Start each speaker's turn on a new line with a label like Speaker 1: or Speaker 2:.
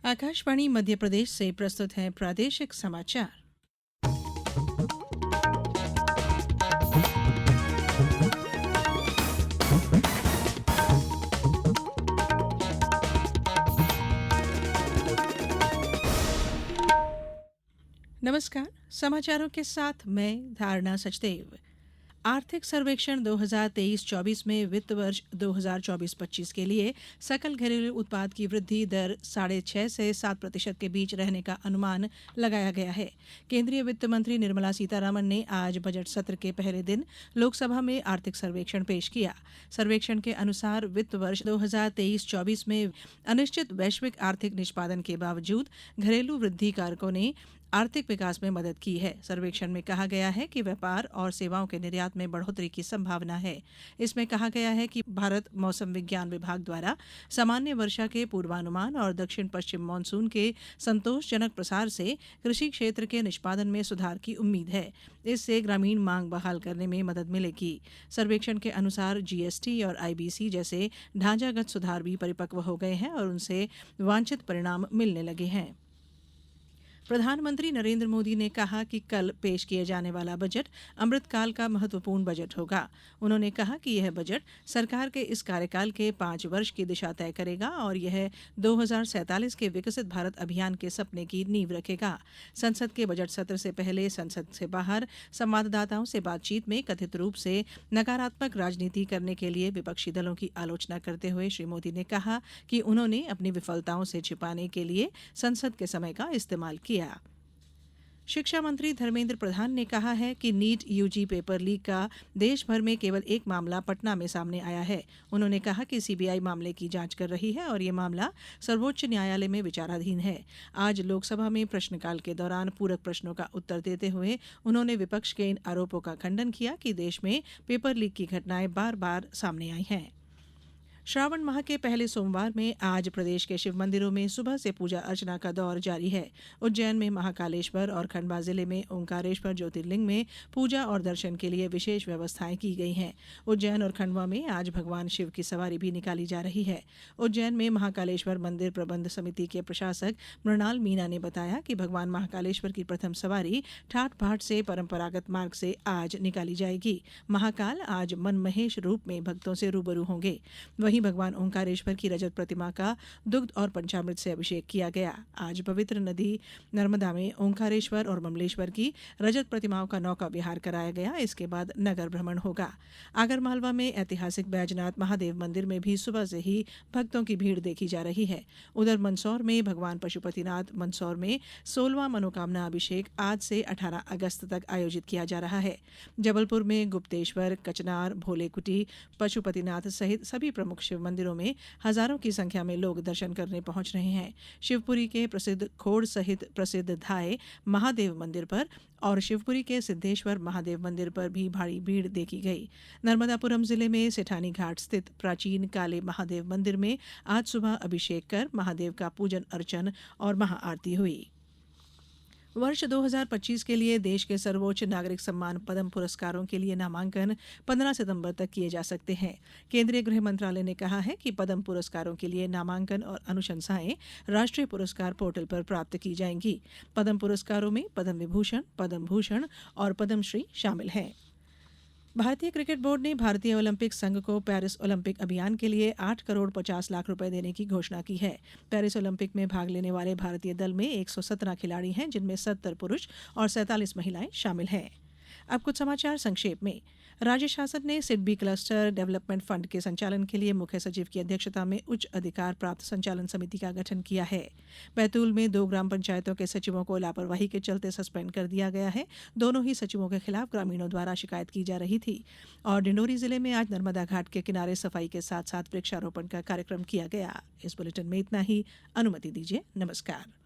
Speaker 1: आकाशवाणी मध्य प्रदेश से प्रस्तुत है प्रादेशिक समाचार। नमस्कार। समाचारों के साथ मैं धारणा सचदेव। आर्थिक सर्वेक्षण 2023-24 में वित्त वर्ष 2024-25 के लिए सकल घरेलू उत्पाद की वृद्धि दर 6.5 से 7% के बीच रहने का अनुमान लगाया गया है। केंद्रीय वित्त मंत्री निर्मला सीतारामन ने आज बजट सत्र के पहले दिन लोकसभा में आर्थिक सर्वेक्षण पेश किया। सर्वेक्षण के अनुसार वित्त वर्ष 2023-24 में अनिश्चित वैश्विक आर्थिक निष्पादन के बावजूद घरेलू वृद्धि कारकों ने आर्थिक विकास में मदद की है। सर्वेक्षण में कहा गया है कि व्यापार और सेवाओं के निर्यात में बढ़ोतरी की संभावना है। इसमें कहा गया है कि भारत मौसम विज्ञान विभाग द्वारा सामान्य वर्षा के पूर्वानुमान और दक्षिण पश्चिम मानसून के संतोषजनक प्रसार से कृषि क्षेत्र के निष्पादन में सुधार की उम्मीद है। इससे ग्रामीण मांग बहाल करने में मदद मिलेगी। सर्वेक्षण के अनुसार जीएसटी और आईबीसी जैसे ढांचागत सुधार भी परिपक्व हो गए हैं और उनसे वांछित परिणाम मिलने लगे हैं। प्रधानमंत्री नरेंद्र मोदी ने कहा कि कल पेश किए जाने वाला बजट अमृतकाल का महत्वपूर्ण बजट होगा। उन्होंने कहा कि यह बजट सरकार के इस कार्यकाल के 5 वर्ष की दिशा तय करेगा और यह 2047 के विकसित भारत अभियान के सपने की नींव रखेगा। संसद के बजट सत्र से पहले संसद से बाहर संवाददाताओं से बातचीत में कथित रूप से नकारात्मक राजनीति करने के लिए विपक्षी दलों की आलोचना करते हुए श्री मोदी ने कहा कि उन्होंने अपनी विफलताओं से छिपाने के लिए संसद के समय का इस्तेमाल किया। शिक्षा मंत्री धर्मेंद्र प्रधान ने कहा है कि नीट यूजी पेपर लीक का देश भर में केवल एक मामला पटना में सामने आया है। उन्होंने कहा कि सीबीआई मामले की जांच कर रही है और ये मामला सर्वोच्च न्यायालय में विचाराधीन है। आज लोकसभा में प्रश्नकाल के दौरान पूरक प्रश्नों का उत्तर देते हुए उन्होंने विपक्ष के इन आरोपों का खंडन किया कि देश में पेपर लीक की घटनाएं बार बार सामने आई हैं। श्रावण माह के पहले सोमवार में आज प्रदेश के शिव मंदिरों में सुबह से पूजा अर्चना का दौर जारी है। उज्जैन में महाकालेश्वर और खंडवा जिले में ओंकारेश्वर ज्योतिर्लिंग में पूजा और दर्शन के लिए विशेष व्यवस्थाएं की गई हैं। उज्जैन और खंडवा में आज भगवान शिव की सवारी भी निकाली जा रही है। उज्जैन में महाकालेश्वर मंदिर प्रबंध समिति के प्रशासक मृणाल मीना ने बताया कि भगवान महाकालेश्वर की प्रथम सवारी ठाठ भाट से परंपरागत मार्ग से आज निकाली जाएगी। महाकाल आज मनमहेश रूप में भक्तों से रूबरू होंगे। वहीं भगवान ओंकारेश्वर की रजत प्रतिमा का दुग्ध और पंचामृत से अभिषेक किया गया। आज पवित्र नदी नर्मदा में ओंकारेश्वर और ममलेश्वर की रजत प्रतिमाओं का नौका विहार कराया गया। इसके बाद नगर भ्रमण होगा। आगरमालवा में ऐतिहासिक बैजनाथ महादेव मंदिर में भी सुबह से ही भक्तों की भीड़ देखी जा रही है। उधर मंदसौर में भगवान पशुपतिनाथ मंदसौर में 16वां मनोकामना अभिषेक आज से 18 अगस्त तक आयोजित किया जा रहा है। जबलपुर में गुप्तेश्वर, कचनार, भोलेकुटी, पशुपतिनाथ सहित सभी प्रमुख शिव मंदिरों में हजारों की संख्या में लोग दर्शन करने पहुंच रहे हैं। शिवपुरी के प्रसिद्ध खोड़ सहित प्रसिद्ध धाय महादेव मंदिर पर और शिवपुरी के सिद्धेश्वर महादेव मंदिर पर भी भारी भीड़ देखी गई। नर्मदापुरम जिले में सेठानी घाट स्थित प्राचीन काले महादेव मंदिर में आज सुबह अभिषेक कर महादेव का पूजन अर्चन और महाआरती हुई। वर्ष 2025 के लिए देश के सर्वोच्च नागरिक सम्मान पद्म पुरस्कारों के लिए नामांकन 15 सितंबर तक किए जा सकते हैं। केंद्रीय गृह मंत्रालय ने कहा है कि पद्म पुरस्कारों के लिए नामांकन और अनुशंसाएं राष्ट्रीय पुरस्कार पोर्टल पर प्राप्त की जाएंगी। पद्म पुरस्कारों में पद्म विभूषण, पद्म भूषण और पद्मश्री शामिल हैं। भारतीय क्रिकेट बोर्ड ने भारतीय ओलंपिक संघ को पेरिस ओलंपिक अभियान के लिए 8 करोड़ 50 लाख रुपए देने की घोषणा की है। पेरिस ओलंपिक में भाग लेने वाले भारतीय दल में 117 खिलाड़ी हैं, जिनमें 70 पुरुष और 47 महिलाएं शामिल हैं। अब कुछ समाचार संक्षेप में। राज्य शासन ने सिडबी क्लस्टर डेवलपमेंट फंड के संचालन के लिए मुख्य सचिव की अध्यक्षता में उच्च अधिकार प्राप्त संचालन समिति का गठन किया है। बैतूल में 2 ग्राम पंचायतों के सचिवों को लापरवाही के चलते सस्पेंड कर दिया गया है। दोनों ही सचिवों के खिलाफ ग्रामीणों द्वारा शिकायत की जा रही थी। और डिंडोरी जिले में आज नर्मदा घाट के किनारे सफाई के साथ साथ वृक्षारोपण का कार्यक्रम किया गया। इस बुलेटिन में इतना ही। अनुमति दीजिए। नमस्कार।